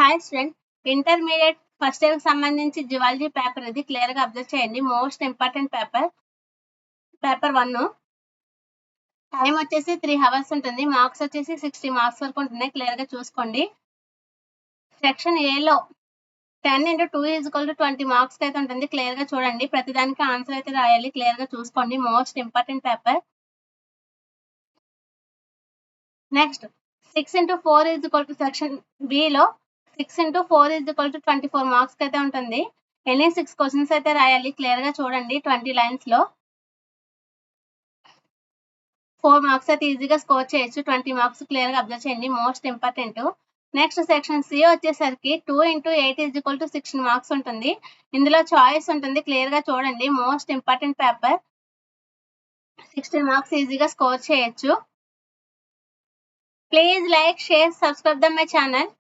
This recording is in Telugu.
Hi student, intermediate first year కి సంబంధించి జియాలజీ పేపర్ ఇది క్లియర్ గా అబ్జర్వ్ చేయండి. Most important paper 1. టైం వచ్చేసి 3 hours ఉంటుంది. మార్క్స్ వచ్చేసి 60 మార్క్స్ వరకు ఉంటున్నాయి. క్లియర్ గా చూసుకోండి. సెక్షన్ ఏలో 10 into 2 is equal to 20 marks అయితే ఉంటుంది. క్లియర్ గా చూడండి. ప్రతిదానికి ఆన్సర్ అయితే రాయాలి. క్లియర్ గా చూసుకోండి. Most important paper. Next 6 into 4 is equal to section B లో 6 into 4 is equal to 24 marks అయితే ఉంటుంది. ఎనీ 6 క్వశ్చన్స్ అయితే రాయాలి. క్లియర్ గా చూడండి. 20 lines లో 4 మార్క్స్ అయితే ఈజీగా స్కోర్ చేయొచ్చు. 20 మార్క్స్ క్లియర్ గా అబ్జర్వ్ చేయండి. Most important. Next section C వచ్చేసరికి 2 into 8 is equal to 16 marks ఉంటుంది. ఇందులో చాయిస్ ఉంటుంది. క్లియర్ గా చూడండి. Most important paper. 16 మార్క్స్ ఈజీగా స్కోర్ చేయొచ్చు. Please like, share, subscribe the my channel.